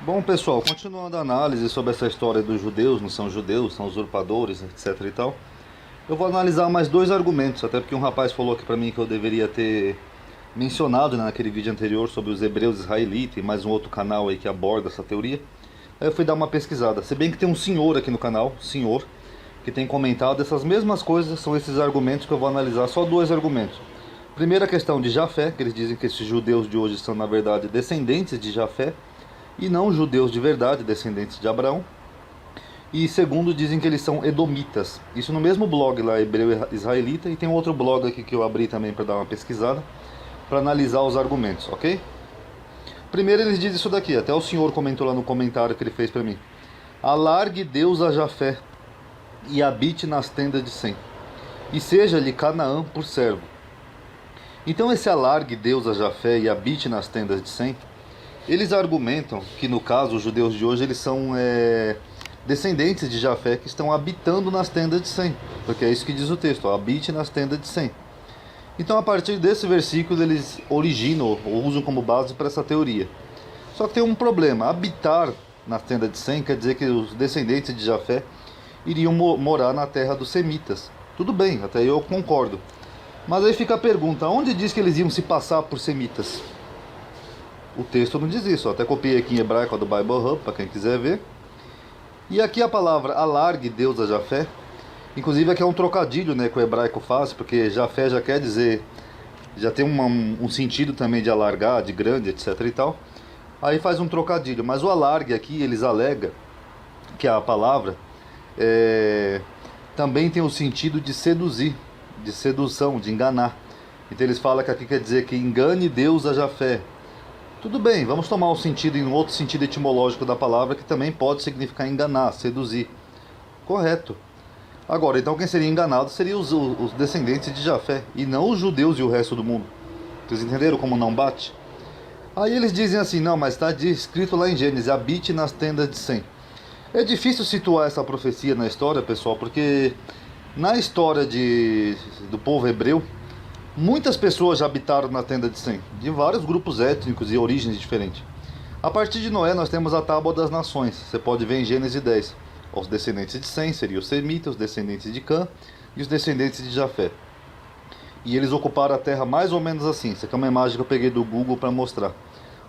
Bom, pessoal, continuando a análise sobre essa história dos judeus, são usurpadores, etc e tal. Eu vou analisar mais dois argumentos, até porque um rapaz falou aqui pra mim que eu deveria ter mencionado, né, naquele vídeo anterior sobre os hebreus israelitas e mais um outro canal aí que aborda essa teoria. Aí eu fui dar uma pesquisada. Se bem que tem um senhor aqui no canal, senhor, que tem comentado essas mesmas coisas, são esses argumentos que eu vou analisar, só dois argumentos. Primeira questão de Jafé, que eles dizem que esses judeus de hoje são na verdade descendentes de Jafé e não judeus de verdade, descendentes de Abraão. E segundo, dizem que eles são edomitas. Isso no mesmo blog lá, Hebreu Israelita, e tem outro blog aqui que eu abri também para dar uma pesquisada, para analisar os argumentos, ok? Primeiro eles dizem isso daqui, até o senhor comentou lá no comentário que ele fez para mim. Alargue Deus a Jafé e habite nas tendas de Sem, e seja-lhe Canaã por servo. Então esse alargue Deus a Jafé e habite nas tendas de Sem, eles argumentam que no caso os judeus de hoje eles são descendentes de Jafé que estão habitando nas tendas de Sem, porque é isso que diz o texto, ó, habite nas tendas de Sem. Então a partir desse versículo eles originam ou usam como base para essa teoria. Só que tem um problema, habitar nas tendas de Sem quer dizer que os descendentes de Jafé iriam morar na terra dos semitas. Tudo bem, até eu concordo. Mas aí fica a pergunta, onde diz que eles iam se passar por semitas? O texto não diz isso, eu até copiei aqui em hebraico do Bible Hub, para quem quiser ver. E aqui a palavra alargue Deus a Jafé, inclusive aqui é um trocadilho, né, que o hebraico faz, porque Jafé já quer dizer, já tem um sentido também de alargar, de grande, etc e tal. Aí faz um trocadilho, mas o alargue aqui, eles alegam que a palavra também tem o sentido de seduzir, de sedução, de enganar. Então eles falam que aqui quer dizer que engane Deus a Jafé. Tudo bem, vamos tomar um sentido em outro sentido etimológico da palavra que também pode significar enganar, seduzir. Correto. Agora, então quem seria enganado seria os descendentes de Jafé e não os judeus e o resto do mundo. Vocês entenderam como não bate? Aí eles dizem assim, não, mas está escrito lá em Gênesis, habite nas tendas de Sem. É difícil situar essa profecia na história, pessoal, porque na história do povo hebreu, muitas pessoas já habitaram na tenda de Sem, de vários grupos étnicos e origens diferentes. A partir de Noé nós temos a Tábua das Nações, você pode ver em Gênesis 10. Os descendentes de Sem seriam os semitas, os descendentes de Cã e os descendentes de Jafé. E eles ocuparam a terra mais ou menos assim, essa aqui é uma imagem que eu peguei do Google para mostrar.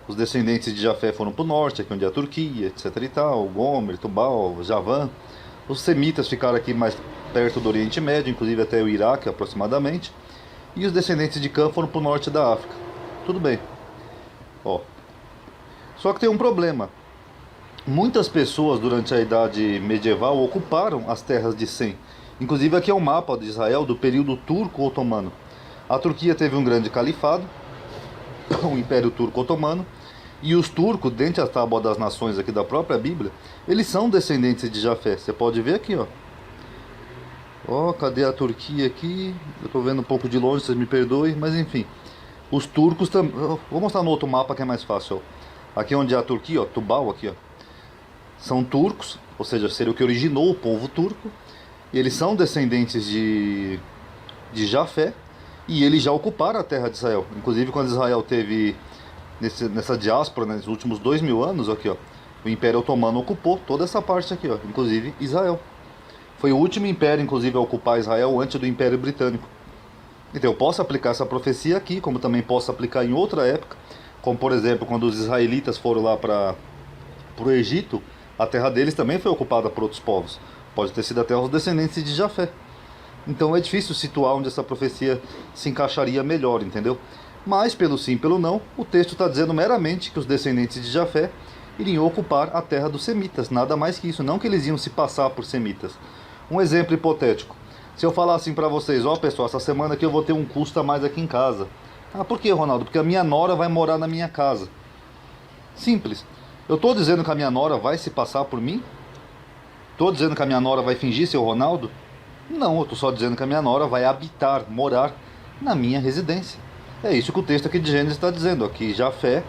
Os descendentes de Jafé foram para o norte, aqui onde é a Turquia, etc e tal, Gomer, Tubal, Javã. Os semitas ficaram aqui mais perto do Oriente Médio, inclusive até o Iraque aproximadamente. E os descendentes de Cã foram para o norte da África. Tudo bem. Ó. Só que tem um problema. Muitas pessoas durante a Idade Medieval ocuparam as terras de Sem. Inclusive aqui é um mapa de Israel do período turco-otomano. A Turquia teve um grande califado, o Império Turco-Otomano, e os turcos, dentre a Tábua das Nações aqui da própria Bíblia, eles são descendentes de Jafé. Você pode ver aqui, ó. Ó, cadê a Turquia aqui? Eu tô vendo um pouco de longe, vocês me perdoem, mas enfim. Os turcos também. Vou mostrar no outro mapa que é mais fácil, ó. Aqui onde é a Turquia, ó, Tubal aqui, ó. São turcos, ou seja, seria o que originou o povo turco. E eles são descendentes de Jafé. E eles já ocuparam a terra de Israel. Inclusive quando Israel teve nessa diáspora, né, nos últimos 2000 anos, aqui, ó. O Império Otomano ocupou toda essa parte aqui, ó. Inclusive Israel. Foi o último império, inclusive, a ocupar Israel antes do Império Britânico. Então eu posso aplicar essa profecia aqui, como também posso aplicar em outra época, como por exemplo, quando os israelitas foram lá para o Egito, a terra deles também foi ocupada por outros povos. Pode ter sido até os descendentes de Jafé. Então é difícil situar onde essa profecia se encaixaria melhor, entendeu? Mas, pelo sim, pelo não, o texto está dizendo meramente que os descendentes de Jafé iriam ocupar a terra dos semitas, nada mais que isso, não que eles iam se passar por semitas. Um exemplo hipotético. Se eu falar assim pra vocês, ó pessoal, essa semana aqui eu vou ter um custo a mais aqui em casa. Ah, por que, Ronaldo? Porque a minha nora vai morar na minha casa. Simples. Eu tô dizendo que a minha nora vai se passar por mim? Tô dizendo que a minha nora vai fingir ser o Ronaldo? Não, eu tô só dizendo que a minha nora vai habitar, morar na minha residência. É isso que o texto aqui de Gênesis está dizendo. Aqui Jafé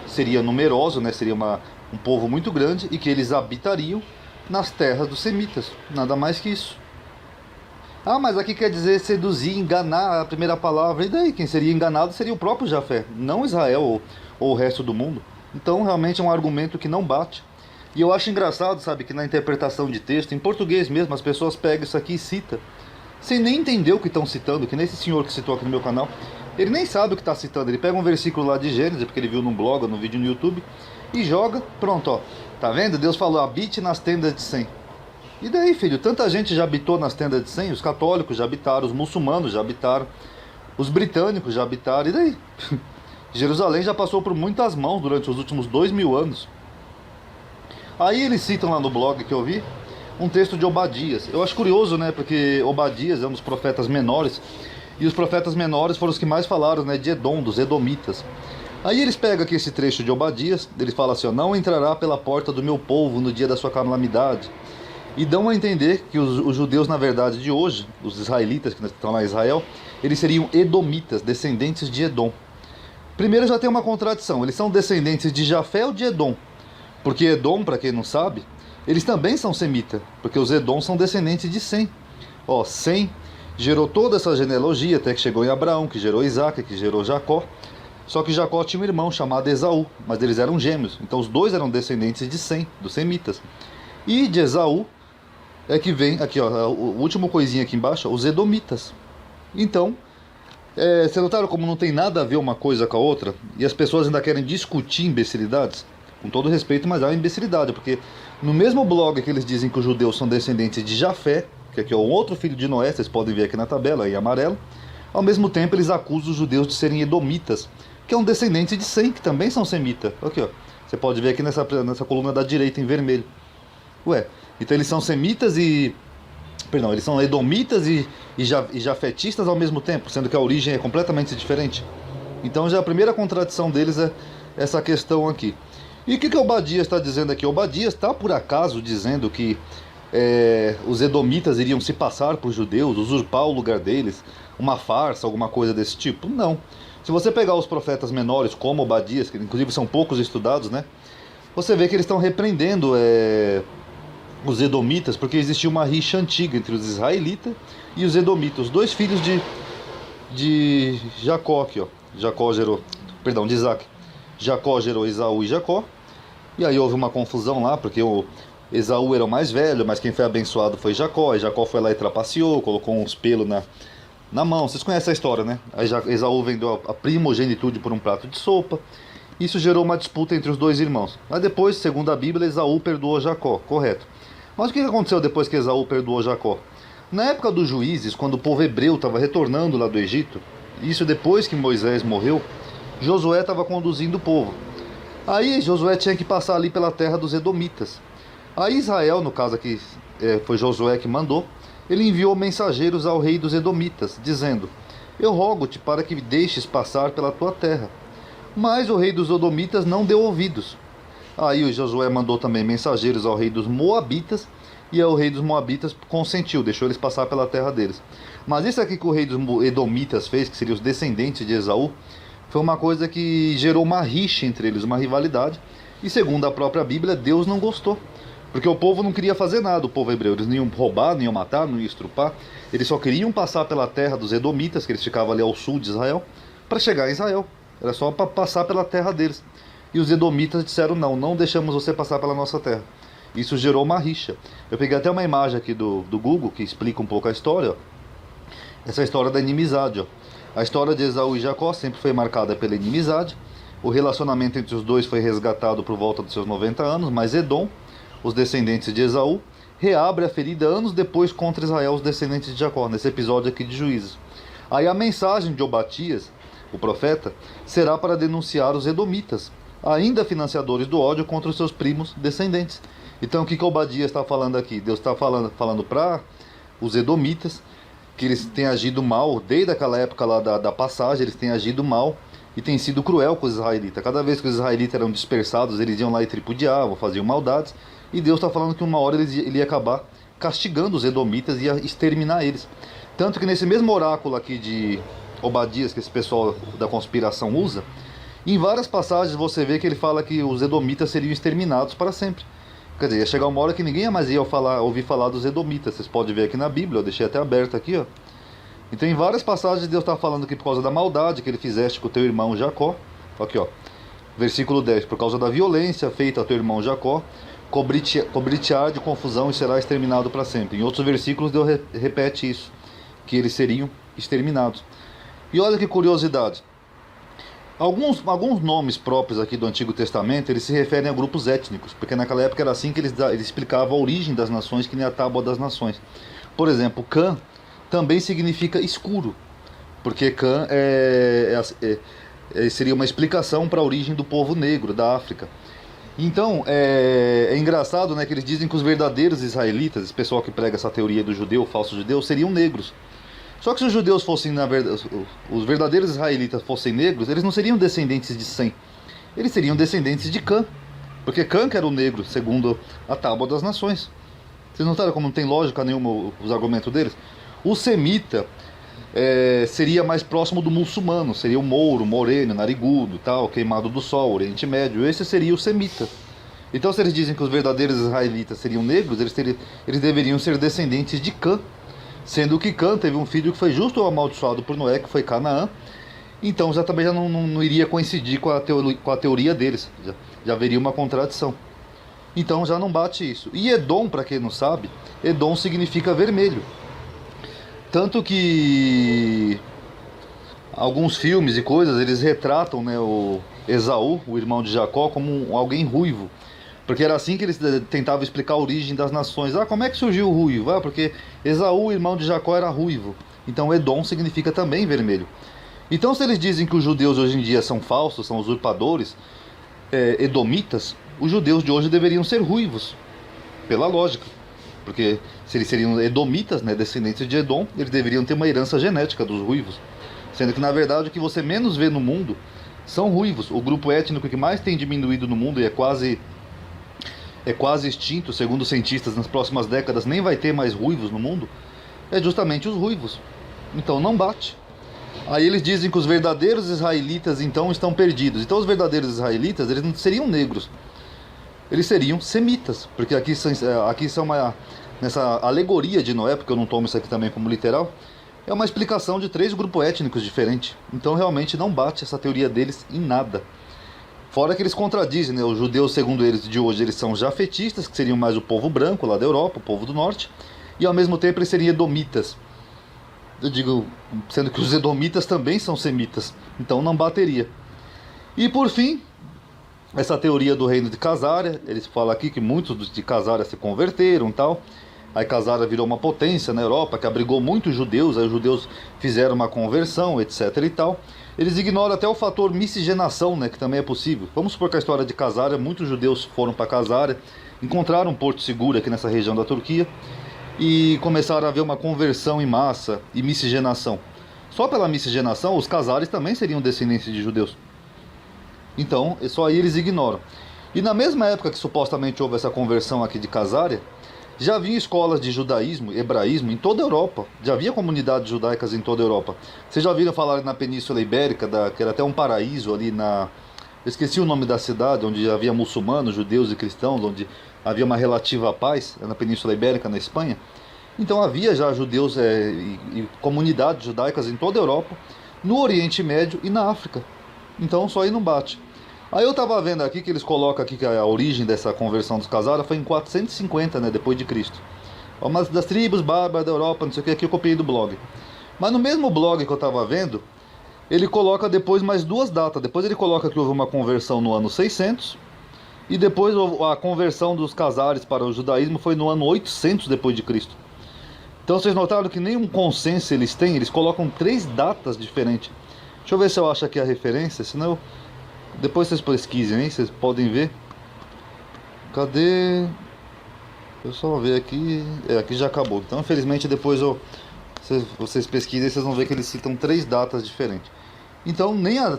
seria numeroso, né? Seria um povo muito grande e que eles habitariam nas terras dos semitas, nada mais que isso. Ah, mas aqui quer dizer seduzir, enganar, a primeira palavra. E daí? Quem seria enganado seria o próprio Jafé, não Israel ou o resto do mundo. Então realmente é um argumento que não bate. E eu acho engraçado, sabe, que na interpretação de texto, em português mesmo, as pessoas pegam isso aqui e citam, sem nem entender o que estão citando, que nesse senhor que citou aqui no meu canal, ele nem sabe o que está citando, ele pega um versículo lá de Gênesis, porque ele viu num blog ou num vídeo no YouTube, e joga, pronto, ó, tá vendo? Deus falou, habite nas tendas de Sem. E daí, filho, tanta gente já habitou nas tendas de Sem, os católicos já habitaram, os muçulmanos já habitaram, os britânicos já habitaram, e daí? Jerusalém já passou por muitas mãos durante os últimos 2000 anos. Aí eles citam lá no blog que eu vi, um texto de Obadias. Eu acho curioso, né, porque Obadias é um dos profetas menores, e os profetas menores foram os que mais falaram, né, de Edom, dos Edomitas. Aí eles pegam aqui esse trecho de Obadias, eles falam assim, ó, não entrará pela porta do meu povo no dia da sua calamidade. E dão a entender que os judeus, na verdade, de hoje, os israelitas que estão lá em Israel, eles seriam edomitas, descendentes de Edom. Primeiro já tem uma contradição, eles são descendentes de Jafé ou de Edom? Porque Edom, para quem não sabe, eles também são semitas, porque os Edom são descendentes de Sem. Ó, Sem gerou toda essa genealogia, até que chegou em Abraão, que gerou Isaac, que gerou Jacó. Só que Jacó tinha um irmão chamado Esaú, mas eles eram gêmeos, então os dois eram descendentes de Sem, dos semitas. E de Esaú é que vem, aqui ó, o último coisinha aqui embaixo, os edomitas. Então, você notaram como não tem nada a ver uma coisa com a outra? E as pessoas ainda querem discutir imbecilidades? Com todo respeito, mas é uma imbecilidade, porque no mesmo blog que eles dizem que os judeus são descendentes de Jafé, que aqui é um outro filho de Noé, vocês podem ver aqui na tabela, em amarelo, ao mesmo tempo eles acusam os judeus de serem edomitas, que é um descendente de Sem, que também são semitas. Aqui, ó, você pode ver aqui nessa coluna da direita em vermelho. Ué, então eles são semitas e... Perdão, eles são edomitas e jafetistas ao mesmo tempo, sendo que a origem é completamente diferente. Então já a primeira contradição deles é essa questão aqui. E o que Obadias está dizendo aqui? Obadias está por acaso dizendo que os edomitas iriam se passar por judeus, usurpar o lugar deles, uma farsa, alguma coisa desse tipo? Não. Se você pegar os profetas menores como Obadias, que inclusive são poucos estudados, né? Você vê que eles estão repreendendo os edomitas, porque existia uma rixa antiga entre os israelitas e os edomitas, os dois filhos de Jacó aqui, ó. De Isaac. Jacó gerou Esaú e Jacó, e aí houve uma confusão lá, porque o Esaú era o mais velho, mas quem foi abençoado foi Jacó, e Jacó foi lá e trapaceou, colocou uns pelos na mão, vocês conhecem a história, né? Aí Esaú vendeu a primogenitude por um prato de sopa. Isso gerou uma disputa entre os dois irmãos. Mas depois, segundo a Bíblia, Esaú perdoou Jacó, correto. Mas o que aconteceu depois que Esaú perdoou Jacó? Na época dos juízes, quando o povo hebreu estava retornando lá do Egito, isso depois que Moisés morreu, Josué estava conduzindo o povo. Aí Josué tinha que passar ali pela terra dos edomitas. Aí Israel, no caso aqui foi Josué que mandou, ele enviou mensageiros ao rei dos edomitas, dizendo, eu rogo-te para que deixes passar pela tua terra. Mas o rei dos edomitas não deu ouvidos. Aí o Josué mandou também mensageiros ao rei dos moabitas, e o rei dos moabitas consentiu, deixou eles passar pela terra deles. Mas isso aqui que o rei dos edomitas fez, que seriam os descendentes de Esaú, foi uma coisa que gerou uma rixa entre eles, uma rivalidade, e segundo a própria Bíblia, Deus não gostou. Porque o povo não queria fazer nada, o povo hebreu. Eles não iam roubar, não iam matar, não iam estrupar. Eles só queriam passar pela terra dos edomitas, que eles ficavam ali ao sul de Israel, para chegar em Israel. Era só para passar pela terra deles. E os edomitas disseram, não deixamos você passar pela nossa terra. Isso gerou uma rixa. Eu peguei até uma imagem aqui do Google, que explica um pouco a história. Ó. Essa história da inimizade. Ó. A história de Esaú e Jacó sempre foi marcada pela inimizade. O relacionamento entre os dois foi resgatado por volta dos seus 90 anos, mas Edom, os descendentes de Esaú, reabre a ferida anos depois contra Israel, os descendentes de Jacó, nesse episódio aqui de Juízes. Aí a mensagem de Obadias, o profeta, será para denunciar os edomitas, ainda financiadores do ódio contra os seus primos descendentes. Então o que Obadias está falando aqui? Deus está falando para os edomitas que eles têm agido mal, desde aquela época lá da passagem, eles têm agido mal e têm sido cruel com os israelitas. Cada vez que os israelitas eram dispersados, eles iam lá e tripudiavam, faziam maldades, e Deus está falando que uma hora ele ia acabar castigando os edomitas e ia exterminar eles. Tanto que nesse mesmo oráculo aqui de Obadias, que esse pessoal da conspiração usa, em várias passagens você vê que ele fala que os edomitas seriam exterminados para sempre. Quer dizer, ia chegar uma hora que ninguém mais ia ouvir falar dos edomitas. Vocês podem ver aqui na Bíblia, eu deixei até aberto aqui, ó. Então em várias passagens Deus está falando que por causa da maldade que ele fizeste com o teu irmão Jacó, aqui ó, Versículo 10. Por causa da violência feita a teu irmão Jacó, cobrir-te-á de confusão e será exterminado para sempre. Em outros versículos Deus repete isso, que eles seriam exterminados. E olha que curiosidade. Alguns nomes próprios aqui do Antigo Testamento, eles se referem a grupos étnicos, porque naquela época era assim que eles explicavam a origem das nações, que nem a Tábua das Nações. Por exemplo, Cã também significa escuro, porque Cã seria uma explicação para a origem do povo negro da África. Então, é engraçado, né, que eles dizem que os verdadeiros israelitas, esse pessoal que prega essa teoria do judeu, falso judeu, seriam negros. Só que se os judeus fossem, na verdade, os verdadeiros israelitas fossem negros, eles não seriam descendentes de Sem. Eles seriam descendentes de Cã. Porque Cã que era o negro, segundo a Tábua das Nações. Vocês notaram como não tem lógica nenhuma os argumentos deles? O semita seria mais próximo do muçulmano. Seria o mouro, moreno, narigudo, tal, queimado do sol, Oriente Médio. Esse seria o semita. Então se eles dizem que os verdadeiros israelitas seriam negros, eles deveriam ser descendentes de Cã. Sendo que Cã teve um filho que foi justo ou amaldiçoado por Noé, que foi Canaã. Então também já não iria coincidir com a teoria deles. Já haveria uma contradição. Então já não bate isso. E Edom, para quem não sabe, Edom significa vermelho. Tanto que alguns filmes e coisas, eles retratam, né, o Esaú, o irmão de Jacó, como alguém ruivo. Porque era assim que eles tentavam explicar a origem das nações. Ah, como é que surgiu o ruivo? Ah, porque Esaú, irmão de Jacó, era ruivo. Então Edom significa também vermelho. Então se eles dizem que os judeus hoje em dia são falsos, são usurpadores, edomitas, os judeus de hoje deveriam ser ruivos, pela lógica. Porque se eles seriam edomitas, né, descendentes de Edom, eles deveriam ter uma herança genética dos ruivos. Sendo que na verdade o que você menos vê no mundo são ruivos. O grupo étnico que mais tem diminuído no mundo e é quase extinto, segundo os cientistas, nas próximas décadas nem vai ter mais ruivos no mundo, é justamente os ruivos. Então não bate. Aí eles dizem que os verdadeiros israelitas então estão perdidos. Então os verdadeiros israelitas, eles não seriam negros, eles seriam semitas, porque aqui são nessa alegoria de Noé, porque eu não tomo isso aqui também como literal, é uma explicação de 3 grupos étnicos diferentes. Então realmente não bate essa teoria deles em nada. Fora que eles contradizem, né? Os judeus, segundo eles, de hoje, eles são jafetistas, que seriam mais o povo branco lá da Europa, o povo do norte, e ao mesmo tempo eles seriam edomitas. Eu digo, sendo que os edomitas também são semitas, então não bateria. E por fim, essa teoria do reino de Casária, eles falam aqui que muitos de Casária se converteram e tal. Aí Casária virou uma potência na Europa, que abrigou muitos judeus, aí os judeus fizeram uma conversão, etc e tal. Eles ignoram até o fator miscigenação, né, que também é possível. Vamos supor que a história de Casária, muitos judeus foram para Casária, encontraram um porto seguro aqui nessa região da Turquia e começaram a haver uma conversão em massa e miscigenação. Só pela miscigenação, os casários também seriam descendentes de judeus. Então, só aí eles ignoram. E na mesma época que supostamente houve essa conversão aqui de Casária, já havia escolas de judaísmo, hebraísmo em toda a Europa. Já havia comunidades judaicas em toda a Europa. Vocês já ouviram falar na Península Ibérica, que era até um paraíso ali na... Eu esqueci o nome da cidade, onde havia muçulmanos, judeus e cristãos, onde havia uma relativa paz, na Península Ibérica, na Espanha. Então havia já judeus e comunidades judaicas em toda a Europa, no Oriente Médio e na África. Então só aí não bate. Aí eu estava vendo aqui que eles colocam aqui que a origem dessa conversão dos casados foi em 450, né, depois de Cristo. Uma das tribos bárbaras da Europa, não sei o que, aqui eu copiei do blog. Mas no mesmo blog que eu estava vendo, ele coloca depois mais 2 datas. Depois ele coloca que houve uma conversão no ano 600, e depois a conversão dos casares para o judaísmo foi no ano 800 depois de Cristo. Então vocês notaram que nenhum consenso eles têm, eles colocam 3 datas diferentes. Deixa eu ver se eu acho aqui a referência, senão... Depois vocês pesquisem, hein? Vocês podem ver. Cadê? Eu só vou ver aqui. Aqui já acabou. Então, infelizmente, depois vocês pesquisem, vocês vão ver que eles citam 3 datas diferentes. Então, nem a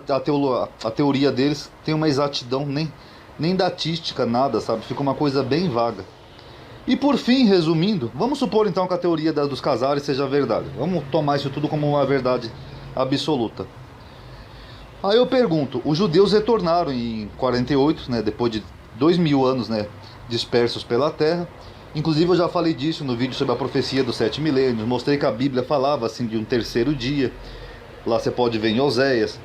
teoria deles tem uma exatidão, nem datística, nada, sabe? Fica uma coisa bem vaga. E por fim, resumindo, vamos supor então que a teoria dos casares seja verdade. Vamos tomar isso tudo como uma verdade absoluta. Aí eu pergunto, os judeus retornaram em 48, né, depois de 2000 anos, né, dispersos pela terra. Inclusive eu já falei disso no vídeo sobre a profecia dos 7 milênios. Mostrei que a Bíblia falava assim de um terceiro dia. Lá você pode ver em Oséias.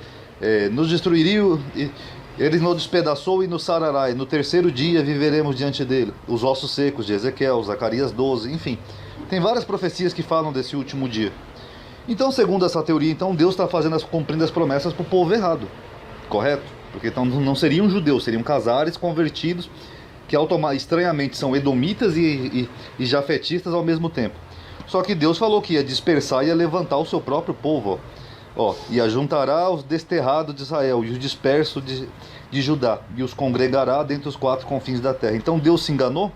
Nos destruiriam Ele nos despedaçou e nos sarará, e no terceiro dia viveremos diante dele. Os ossos secos de Ezequiel, Zacarias 12, enfim. Tem várias profecias que falam desse último dia. Então, segundo essa teoria, então Deus está cumprindo as promessas para o povo errado. Correto? Porque então não seriam judeus, seriam casares convertidos, que estranhamente são edomitas e jafetistas ao mesmo tempo. Só que Deus falou que ia dispersar e ia levantar o seu próprio povo, e ajuntará os desterrados de Israel e os dispersos de Judá, e os congregará dentre os 4 confins da terra. Então Deus se enganou?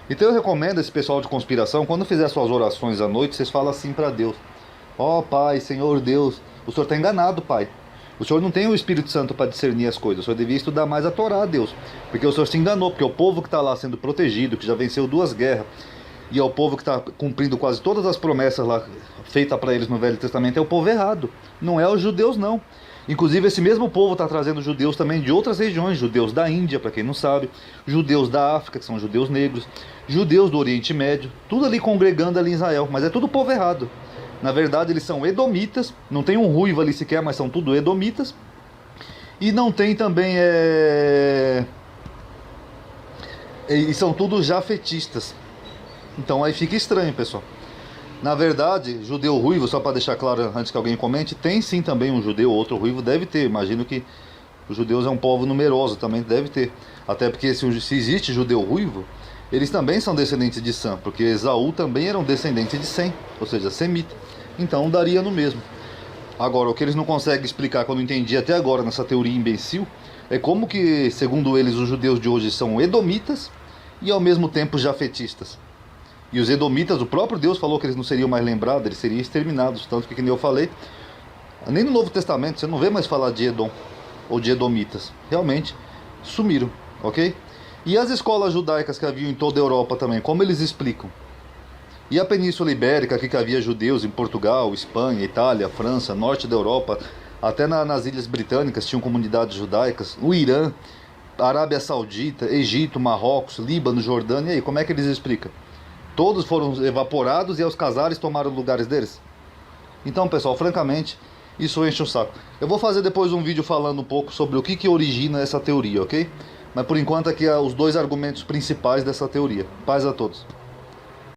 Então eu recomendo esse pessoal de conspiração, quando fizer suas orações à noite, vocês falam assim para Deus: Pai, Senhor Deus, o Senhor está enganado, Pai. O Senhor não tem o Espírito Santo para discernir as coisas. O Senhor devia estudar mais a Torá, Deus. Porque o Senhor se enganou, porque o povo que está lá sendo protegido, que já venceu 2 guerras, e é o povo que está cumprindo quase todas as promessas lá feitas para eles no Velho Testamento, é o povo errado. Não é os judeus, não. Inclusive, esse mesmo povo está trazendo judeus também de outras regiões. Judeus da Índia, para quem não sabe. Judeus da África, que são judeus negros. Judeus do Oriente Médio. Tudo ali congregando ali em Israel. Mas é tudo povo errado. Na verdade, eles são edomitas. Não tem um ruivo ali sequer, mas são tudo edomitas. E não tem também... E são tudo jafetistas. Então aí fica estranho, pessoal. Na verdade, judeu ruivo, só para deixar claro antes que alguém comente, tem sim também um judeu, outro ruivo, deve ter. Imagino que os judeus é um povo numeroso, também deve ter. Até porque se existe judeu ruivo, eles também são descendentes de Sam, porque Esaú também era um descendente de Sem, ou seja, semita. Então daria no mesmo. Agora, o que eles não conseguem explicar, que eu não entendi até agora nessa teoria imbecil, é como que, segundo eles, os judeus de hoje são edomitas e ao mesmo tempo jafetistas. E os edomitas, o próprio Deus falou que eles não seriam mais lembrados, eles seriam exterminados. Tanto que, como eu falei, nem no Novo Testamento você não vê mais falar de Edom ou de edomitas. Realmente sumiram, ok? E as escolas judaicas que haviam em toda a Europa também, como eles explicam? E a Península Ibérica, aqui que havia judeus em Portugal, Espanha, Itália, França, norte da Europa, até nas Ilhas Britânicas tinham comunidades judaicas, o Irã, Arábia Saudita, Egito, Marrocos, Líbano, Jordânia. E aí, como é que eles explicam? Todos foram evaporados e os casares tomaram lugares deles? Então, pessoal, francamente, isso enche o saco. Eu vou fazer depois um vídeo falando um pouco sobre o que origina essa teoria, ok? Mas por enquanto aqui os 2 argumentos principais dessa teoria. Paz a todos.